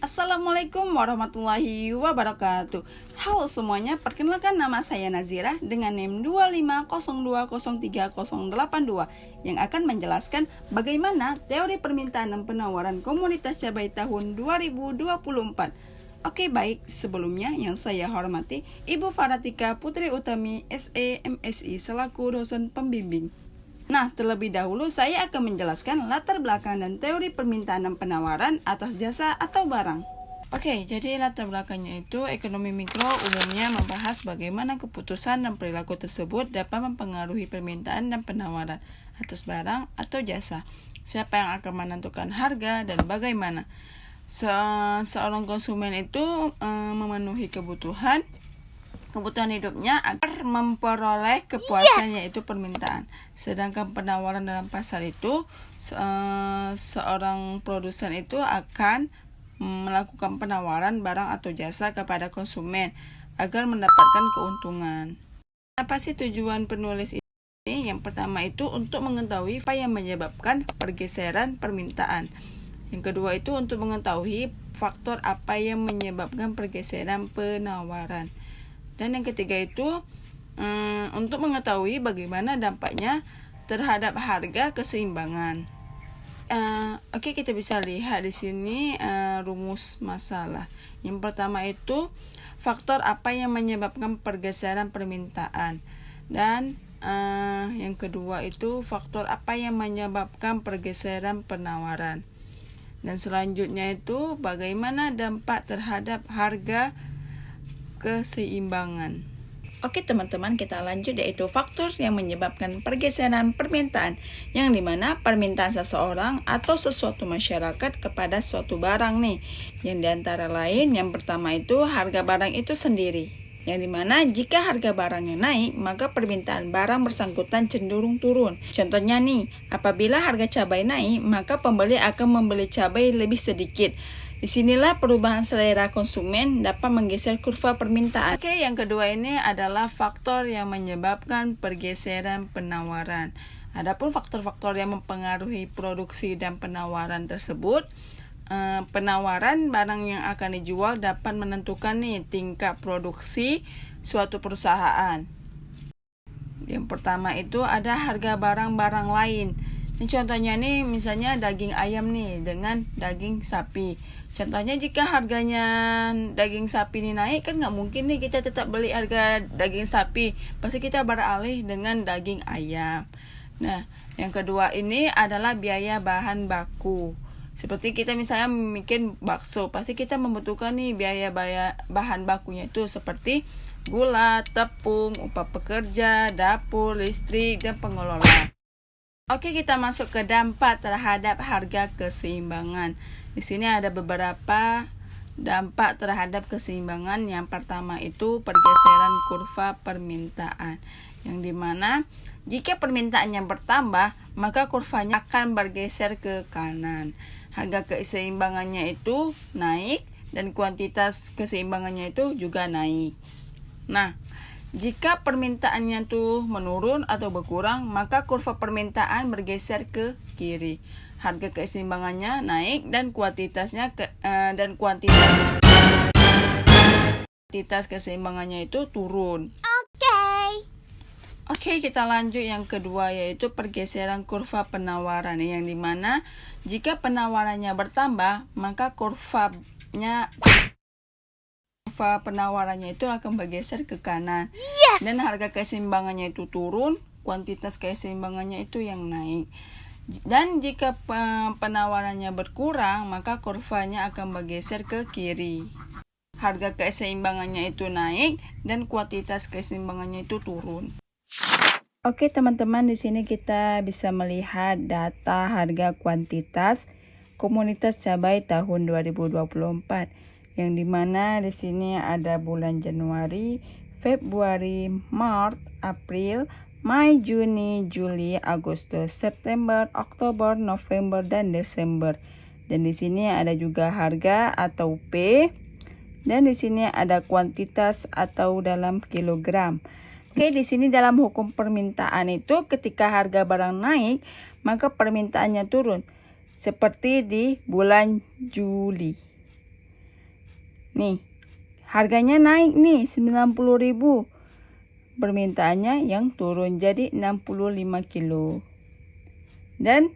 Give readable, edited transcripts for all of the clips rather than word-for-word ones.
Assalamualaikum warahmatullahi wabarakatuh. Halo semuanya, perkenalkan nama saya Nazira dengan NIM 250203082 yang akan menjelaskan bagaimana teori permintaan dan penawaran komoditas cabai tahun 2024. Oke baik, sebelumnya yang saya hormati Ibu Faratika Putri Utami SE MSI selaku dosen pembimbing. Nah, terlebih dahulu saya akan menjelaskan latar belakang dan teori permintaan dan penawaran atas jasa atau barang. Oke, jadi latar belakangnya itu ekonomi mikro umumnya membahas bagaimana keputusan dan perilaku tersebut dapat mempengaruhi permintaan dan penawaran atas barang atau jasa. Siapa yang akan menentukan harga dan bagaimana seorang konsumen itu memenuhi kebutuhan hidupnya agar memperoleh kepuasan yaitu permintaan. Sedangkan penawaran dalam pasar itu seorang produsen itu akan melakukan penawaran barang atau jasa kepada konsumen agar mendapatkan keuntungan. Apa sih tujuan penulis ini? Yang pertama itu untuk mengetahui apa yang menyebabkan pergeseran permintaan. Yang kedua itu untuk mengetahui faktor apa yang menyebabkan pergeseran penawaran. Dan yang ketiga itu untuk mengetahui bagaimana dampaknya terhadap harga keseimbangan. Oke, kita bisa lihat di sini rumus masalah. Yang pertama itu faktor apa yang menyebabkan pergeseran permintaan. Dan yang kedua itu faktor apa yang menyebabkan pergeseran penawaran. Dan selanjutnya itu bagaimana dampak terhadap harga keseimbangan. Oke teman-teman, kita lanjut yaitu faktor yang menyebabkan pergeseran permintaan, yang dimana permintaan seseorang atau sesuatu masyarakat kepada suatu barang nih, yang diantara lain yang pertama itu harga barang itu sendiri, yang dimana jika harga barangnya naik maka permintaan barang bersangkutan cenderung turun. Contohnya nih, apabila harga cabai naik maka pembeli akan membeli cabai lebih sedikit. Disinilah perubahan selera konsumen dapat menggeser kurva permintaan. Oke, yang kedua ini adalah faktor yang menyebabkan pergeseran penawaran. Adapun faktor-faktor yang mempengaruhi produksi dan penawaran tersebut, penawaran barang yang akan dijual dapat menentukan nih tingkat produksi suatu perusahaan. Yang pertama itu ada harga barang-barang lain. Ini contohnya nih, misalnya daging ayam nih dengan daging sapi. Contohnya jika harganya daging sapi ini naik, kan nggak mungkin nih kita tetap beli harga daging sapi. Pasti kita beralih dengan daging ayam. Nah, yang kedua ini adalah biaya bahan baku. Seperti kita misalnya bikin bakso, pasti kita membutuhkan nih biaya bahan bakunya itu seperti gula, tepung, upah pekerja, dapur, listrik, dan pengelolaan. Oke, kita masuk ke dampak terhadap harga keseimbangan. Di sini ada beberapa dampak terhadap keseimbangan. Yang pertama itu pergeseran kurva permintaan, yang dimana jika permintaannya bertambah maka kurvanya akan bergeser ke kanan. Harga keseimbangannya itu naik dan kuantitas keseimbangannya itu juga naik. Nah, jika permintaannya tuh menurun atau berkurang, maka kurva permintaan bergeser ke kiri. Harga keseimbangannya naik dan kuantitas keseimbangannya itu turun. Oke, kita lanjut yang kedua yaitu pergeseran kurva penawaran, yang dimana jika penawarannya bertambah, maka kurva penawarannya itu akan bergeser ke kanan. Dan harga keseimbangannya itu turun, kuantitas keseimbangannya itu yang naik. Dan jika penawarannya berkurang, maka kurvanya akan bergeser ke kiri. Harga keseimbangannya itu naik dan kuantitas keseimbangannya itu turun. Oke teman-teman, di sini kita bisa melihat data harga kuantitas komoditas cabai tahun 2024. Yang dimana di sini ada bulan Januari, Februari, Maret, April, Mei, Juni, Juli, Agustus, September, Oktober, November, dan Desember. Dan di sini ada juga harga atau P. Dan di sini ada kuantitas atau dalam kilogram. Oke, di sini dalam hukum permintaan itu ketika harga barang naik, maka permintaannya turun. Seperti di bulan Juli. Nih, harganya naik nih 90.000. Permintaannya yang turun jadi 65 kilo. Dan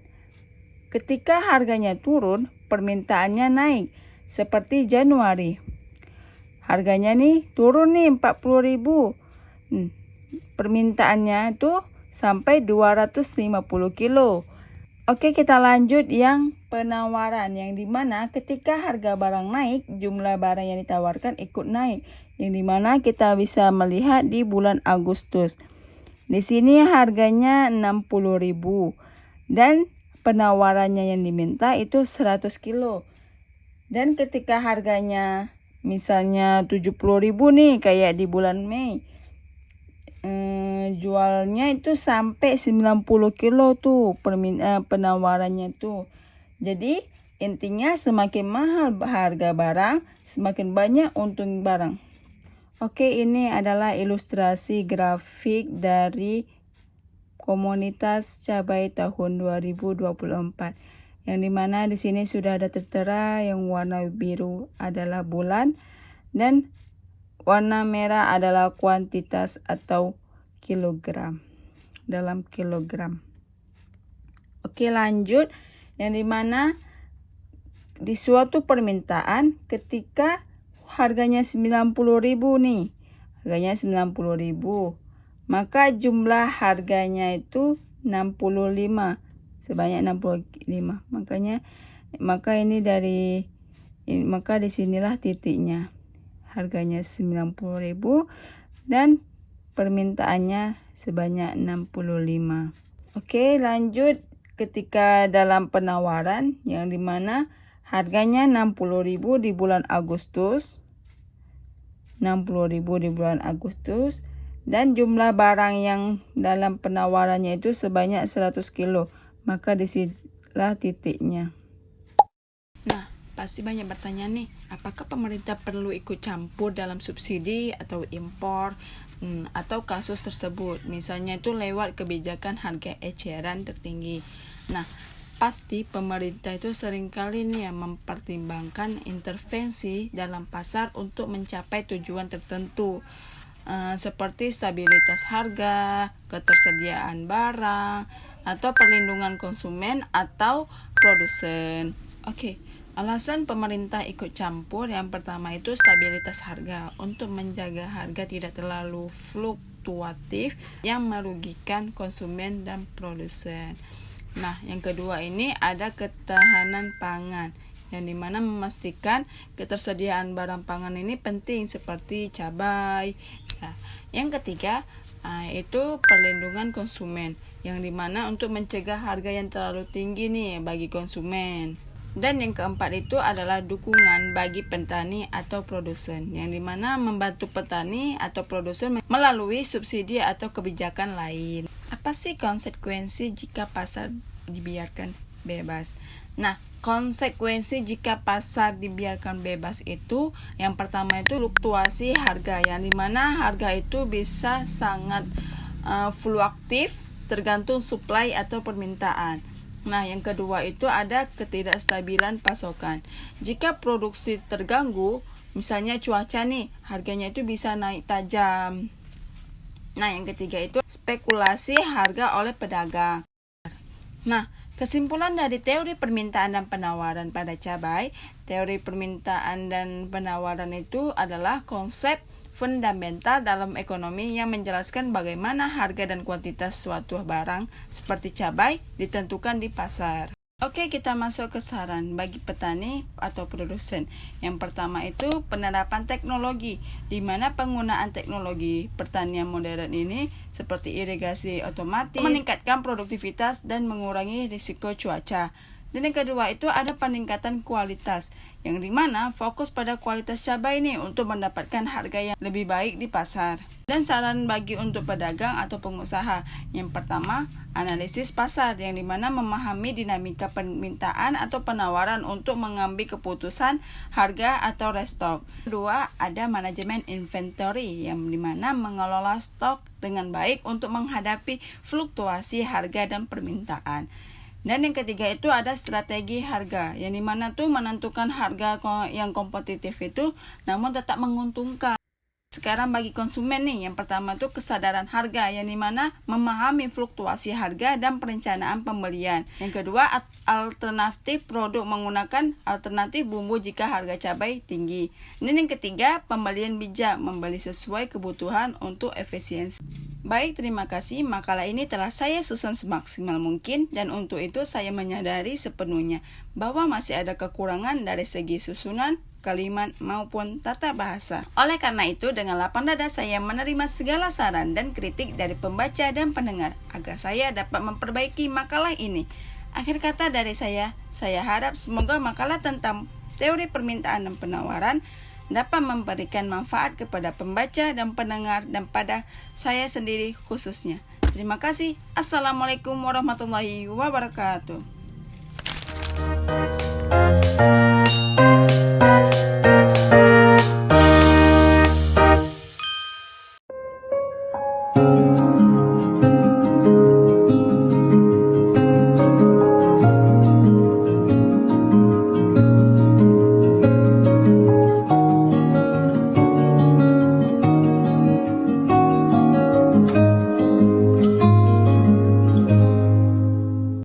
ketika harganya turun, permintaannya naik. Seperti Januari. Harganya nih turun nih 40.000. Permintaannya tuh sampai 250 kilo. Oke, kita lanjut yang penawaran, yang dimana ketika harga barang naik, jumlah barang yang ditawarkan ikut naik, yang dimana kita bisa melihat di bulan Agustus. Di sini harganya 60.000 dan penawarannya yang diminta itu 100 kilo. Dan ketika harganya misalnya 70.000 nih kayak di bulan Mei, jualnya itu sampai 90 kilo tuh penawarannya tuh. Jadi intinya semakin mahal harga barang, semakin banyak untung barang. Oke, ini adalah ilustrasi grafik dari komunitas cabai tahun 2024. Yang dimana di sini sudah ada tertera, yang warna biru adalah bulan dan warna merah adalah kuantitas atau kilogram, dalam kilogram. Oke, lanjut. Yang dimana di suatu permintaan ketika harganya 90.000 nih, harganya 90.000, maka jumlah harganya itu 65, sebanyak 65. Maka disinilah titiknya. Harganya 90.000 dan permintaannya sebanyak 65. Oke, lanjut ketika dalam penawaran yang dimana harganya 60.000 di bulan Agustus. 60.000 di bulan Agustus dan jumlah barang yang dalam penawarannya itu sebanyak 100 kilo. Maka disinilah titiknya. Nah, pasti banyak bertanya nih, apakah pemerintah perlu ikut campur dalam subsidi atau impor atau kasus tersebut, misalnya itu lewat kebijakan harga eceran tertinggi. Nah, pasti pemerintah itu seringkali nih mempertimbangkan intervensi dalam pasar untuk mencapai tujuan tertentu, seperti stabilitas harga, ketersediaan barang, atau perlindungan konsumen atau produsen. Oke. Alasan pemerintah ikut campur yang pertama itu stabilitas harga, untuk menjaga harga tidak terlalu fluktuatif yang merugikan konsumen dan produsen. Nah, yang kedua ini ada ketahanan pangan, yang dimana memastikan ketersediaan barang pangan ini penting seperti cabai. Nah, yang ketiga itu perlindungan konsumen, yang dimana untuk mencegah harga yang terlalu tinggi nih bagi konsumen. Dan yang keempat itu adalah dukungan bagi petani atau produsen, yang dimana membantu petani atau produsen melalui subsidi atau kebijakan lain. Apa sih konsekuensi jika pasar dibiarkan bebas? Nah, konsekuensi jika pasar dibiarkan bebas itu, yang pertama itu fluktuasi harga, yang dimana harga itu bisa sangat fluktuatif tergantung supply atau permintaan. Nah, yang kedua itu ada ketidakstabilan pasokan. Jika produksi terganggu, misalnya cuaca nih, harganya itu bisa naik tajam. Nah, yang ketiga itu spekulasi harga oleh pedagang. Nah, kesimpulan dari teori permintaan dan penawaran pada cabai, teori permintaan dan penawaran itu adalah konsep fundamental dalam ekonomi yang menjelaskan bagaimana harga dan kuantitas suatu barang seperti cabai ditentukan di pasar. Oke, kita masuk ke saran bagi petani atau produsen. Yang pertama itu penerapan teknologi, di mana penggunaan teknologi pertanian modern ini seperti irigasi otomatis meningkatkan produktivitas dan mengurangi risiko cuaca. Dan yang kedua itu ada peningkatan kualitas, yang dimana fokus pada kualitas cabai ini untuk mendapatkan harga yang lebih baik di pasar. Dan saran bagi untuk pedagang atau pengusaha, yang pertama analisis pasar, yang dimana memahami dinamika permintaan atau penawaran untuk mengambil keputusan harga atau restock. Kedua ada manajemen inventory, yang dimana mengelola stok dengan baik untuk menghadapi fluktuasi harga dan permintaan. Dan yang ketiga itu ada strategi harga, yang dimana tuh menentukan harga yang kompetitif itu namun tetap menguntungkan. Sekarang bagi konsumen nih, yang pertama tuh kesadaran harga, yang dimana memahami fluktuasi harga dan perencanaan pembelian. Yang kedua, alternatif produk, menggunakan alternatif bumbu jika harga cabai tinggi. Dan yang ketiga, pembelian bijak, membeli sesuai kebutuhan untuk efisiensi. Baik, terima kasih. Makalah ini telah saya susun semaksimal mungkin, dan untuk itu saya menyadari sepenuhnya bahwa masih ada kekurangan dari segi susunan, kalimat maupun tata bahasa. Oleh karena itu, dengan lapang dada saya menerima segala saran dan kritik dari pembaca dan pendengar agar saya dapat memperbaiki makalah ini. Akhir kata dari saya harap semoga makalah tentang teori permintaan dan penawaran dapat memberikan manfaat kepada pembaca dan pendengar dan pada saya sendiri khususnya. Terima kasih. Assalamualaikum warahmatullahi wabarakatuh.